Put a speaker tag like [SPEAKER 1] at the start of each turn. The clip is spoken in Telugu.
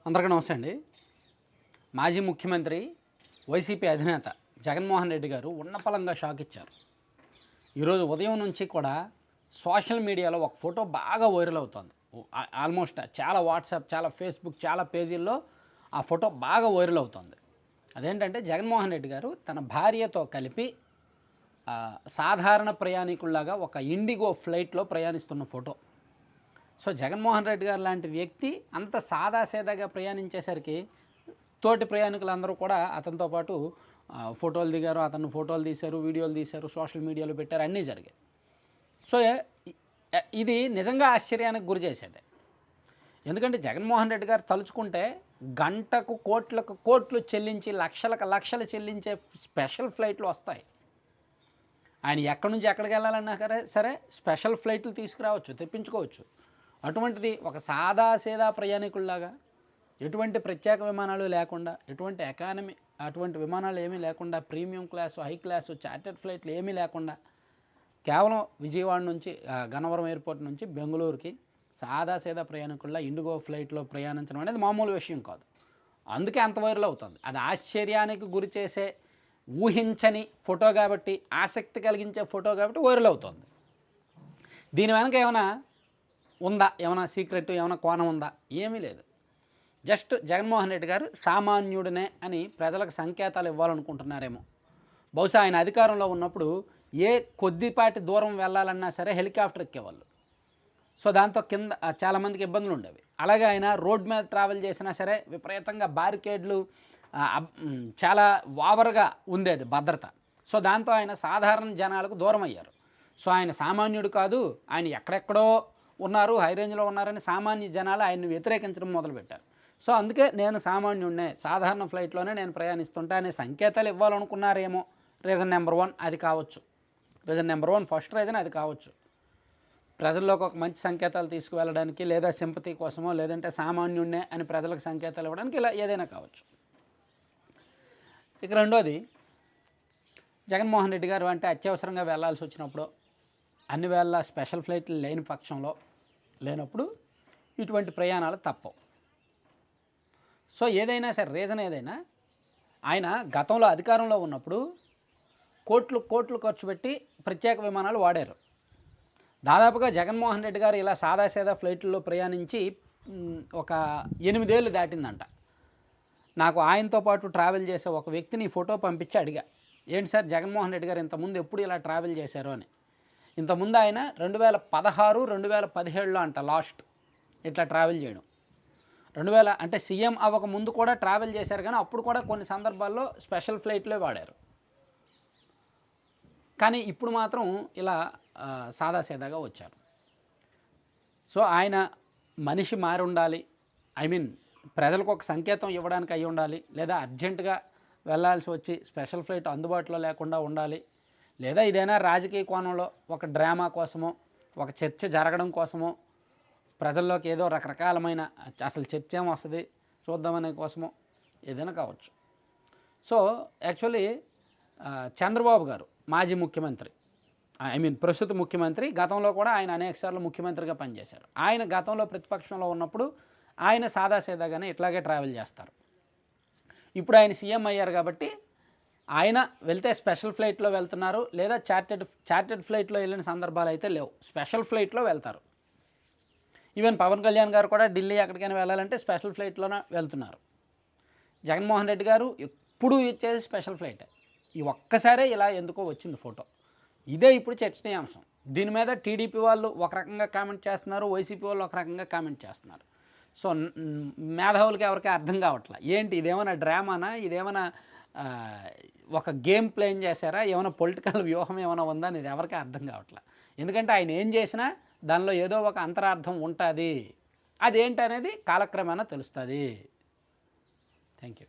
[SPEAKER 1] అందరికీ నమస్తే అండి. మాజీ ముఖ్యమంత్రి వైసీపీ అధినేత జగన్మోహన్ రెడ్డి గారు ఉన్నపళంగా షాక్ ఇచ్చారు. ఈరోజు ఉదయం నుంచి కూడా సోషల్ మీడియాలో ఒక ఫోటో బాగా వైరల్ అవుతుంది. ఆల్మోస్ట్ చాలా వాట్సాప్, చాలా ఫేస్బుక్, చాలా పేజీల్లో ఆ ఫోటో బాగా వైరల్ అవుతుంది. అదేంటంటే జగన్మోహన్ రెడ్డి గారు తన భార్యతో కలిపి సాధారణ ప్రయాణికుల్లాగా ఒక ఇండిగో ఫ్లైట్లో ప్రయాణిస్తున్న ఫోటో. సో జగన్మోహన్ రెడ్డి గారు లాంటి వ్యక్తి అంత సాదాసీదాగా ప్రయాణించేసరికి తోటి ప్రయాణికులందరూ కూడా అతనితో పాటు ఫోటోలు దిగారు, అతను ఫోటోలు తీశారు, వీడియోలు తీశారు, సోషల్ మీడియాలో పెట్టారు, అన్నీ జరిగాయి. సో ఇది నిజంగా ఆశ్చర్యానికి గురి చేసేది. ఎందుకంటే జగన్మోహన్ రెడ్డి గారు తలుచుకుంటే గంటకు కోట్లకు కోట్లు చెల్లించి లక్షలకు లక్షలు చెల్లించే స్పెషల్ ఫ్లైట్లు వస్తాయి. ఆయన ఎక్కడి నుంచి ఎక్కడికి వెళ్ళాలన్నా సరే స్పెషల్ ఫ్లైట్లు తీసుకురావచ్చు, తెప్పించుకోవచ్చు. అటువంటిది ఒక సాదాసీదా ప్రయాణికుల్లాగా ఎటువంటి ప్రత్యేక విమానాలు లేకుండా, ఎటువంటి ఎకానమీ అటువంటి విమానాలు ఏమీ లేకుండా, premium class, high class, chartered ఫ్లైట్లు ఏమీ లేకుండా కేవలం విజయవాడ నుంచి గన్నవరం ఎయిర్పోర్ట్ నుంచి బెంగళూరుకి సాదాసీదా ప్రయాణికుల్లా ఇండిగో ఫ్లైట్లో ప్రయాణించడం అనేది మామూలు విషయం కాదు. అందుకే అంత వైరల్ అవుతుంది. అది ఆశ్చర్యానికి గురి చేసే, ఊహించని ఫోటో కాబట్టి, ఆసక్తి కలిగించే ఫోటో కాబట్టి వైరల్ అవుతుంది. దీని వెనక ఏమైనా ఉందా, ఏమైనా సీక్రెట్, ఏమైనా కోణం ఉందా? ఏమీ లేదు. జస్ట్ జగన్మోహన్ రెడ్డి గారు సామాన్యుడినే అని ప్రజలకు సంకేతాలు ఇవ్వాలనుకుంటున్నారేమో. బహుశా ఆయన అధికారంలో ఉన్నప్పుడు ఏ కొద్దిపాటి దూరం వెళ్ళాలన్నా సరే హెలికాప్టర్ ఎక్కేవాళ్ళు. సో దాంతో కింద చాలామందికి ఇబ్బందులు ఉండేవి. అలాగే ఆయన రోడ్ మీద ట్రావెల్ చేసినా సరే విపరీతంగా బ్యారికేడ్లు, చాలా ఓవర్గా ఉండేది భద్రత. సో దాంతో ఆయన సాధారణ జనాలకు దూరం అయ్యారు. సో ఆయన సామాన్యుడు కాదు, ఆయన ఎక్కడెక్కడో ఉన్నారు, హై రేంజ్లో ఉన్నారని సామాన్య జనాలు ఆయన్ని వ్యతిరేకించడం మొదలుపెట్టారు. సో అందుకే నేను సామాన్యుడినే, సాధారణ ఫ్లైట్లోనే నేను ప్రయాణిస్తుంటా అనే సంకేతాలు ఇవ్వాలనుకున్నారేమో. రీజన్ నెంబర్ 1 అది కావచ్చు. రీజన్ నెంబర్ 1 ఫస్ట్ రీజన్ అది కావచ్చు. ప్రజల్లోకి ఒక మంచి సంకేతాలు తీసుకువెళ్ళడానికి, లేదా సింపతి కోసమో, లేదంటే సామాన్యుడినే అని ప్రజలకు సంకేతాలు ఇవ్వడానికి, ఇలా ఏదైనా కావచ్చు. ఇక రెండోది, జగన్మోహన్ రెడ్డి గారు అంటే అత్యవసరంగా వెళ్లాల్సి వచ్చినప్పుడు, అన్ని వేళ స్పెషల్ ఫ్లైట్లు లేనప్పుడు ఇటువంటి ప్రయాణాలు తప్పవు. సో ఏదైనా సరే రీజన్ ఏదైనా, ఆయన గతంలో అధికారంలో ఉన్నప్పుడు కోట్లు ఖర్చు పెట్టి ప్రత్యేక విమానాలు వాడారు. దాదాపుగా జగన్మోహన్ రెడ్డి గారు ఇలా సాదాసీదా ఫ్లైట్లలో ప్రయాణించి ఒక 8 ఏళ్ళు దాటిందంట. నాకు ఆయనతో పాటు ట్రావెల్ చేసే ఒక వ్యక్తిని ఫోటో పంపించి అడిగా, ఏంటి సార్ జగన్మోహన్ రెడ్డి గారు ఇంతకుముందు ఎప్పుడు ఇలా ట్రావెల్ చేశారు అని. ఇంతకుముందు ఆయన 2016, 2017లో అంట లాస్ట్ ఇట్లా ట్రావెల్ చేయడం. 2000 అంటే సీఎం అవ్వక ముందు కూడా ట్రావెల్ చేశారు, కానీ అప్పుడు కూడా కొన్ని సందర్భాల్లో స్పెషల్ ఫ్లైట్లే వాడారు. కానీ ఇప్పుడు మాత్రం ఇలా సాదాసీదాగా వచ్చారు. సో ఆయన మనిషి మారి ఉండాలి, ప్రజలకు ఒక సంకేతం ఇవ్వడానికి అయి ఉండాలి, లేదా అర్జెంటుగా వెళ్ళాల్సి వచ్చి స్పెషల్ ఫ్లైట్ అందుబాటులో లేకుండా ఉండాలి, లేదా ఇదైనా రాజకీయ కోణంలో ఒక డ్రామా కోసమో, ఒక చర్చ జరగడం కోసమో, ప్రజల్లోకి ఏదో రకరకాలమైన అసలు చర్చ ఏమొస్తుంది చూద్దామనే కోసమో ఏదైనా కావచ్చు. సో యాక్చువల్లీ చంద్రబాబు గారు మాజీ ముఖ్యమంత్రి, ప్రస్తుత ముఖ్యమంత్రి, గతంలో కూడా ఆయన అనేకసార్లు ముఖ్యమంత్రిగా పనిచేశారు. ఆయన గతంలో ప్రతిపక్షంలో ఉన్నప్పుడు ఆయన సాదాసీదాగానే ఇట్లాగే ట్రావెల్ చేస్తారు. ఇప్పుడు ఆయన సీఎం అయ్యారు కాబట్టి ఆయన వెళ్తే స్పెషల్ ఫ్లైట్లో వెళ్తున్నారు, లేదా చార్టెడ్ ఫ్లైట్లో వెళ్ళిన సందర్భాలు అయితే లేవు, స్పెషల్ ఫ్లైట్లో వెళ్తారు. ఈవెన్ పవన్ కళ్యాణ్ గారు కూడా ఢిల్లీ ఎక్కడికైనా వెళ్ళాలంటే స్పెషల్ ఫ్లైట్లోనే వెళ్తున్నారు. జగన్మోహన్ రెడ్డి గారు ఎప్పుడు ఇచ్చేది స్పెషల్ ఫ్లైటే. ఈ ఒక్కసారే ఇలా ఎందుకో వచ్చింది ఫోటో. ఇదే ఇప్పుడు చర్చనీయాంశం. దీని మీద టీడీపీ వాళ్ళు ఒక రకంగా కామెంట్ చేస్తున్నారు, వైసీపీ వాళ్ళు ఒక రకంగా కామెంట్ చేస్తున్నారు. సో మేధావులకి ఎవరికి అర్థం కావట్లా, ఏంటి ఇదేమైనా డ్రామానా, ఇదేమైనా ఒక గేమ్ ప్లేన్ చేశారా, ఏమైనా పొలిటికల్ వ్యూహం ఏమైనా ఉందా అనేది ఎవరికి అర్థం కావట్లా. ఎందుకంటే ఆయన ఏం చేసినా దానిలో ఏదో ఒక అంతరార్థం ఉంటుంది. అదేంటి అనేది కాలక్రమేణా తెలుస్తుంది. Thank you.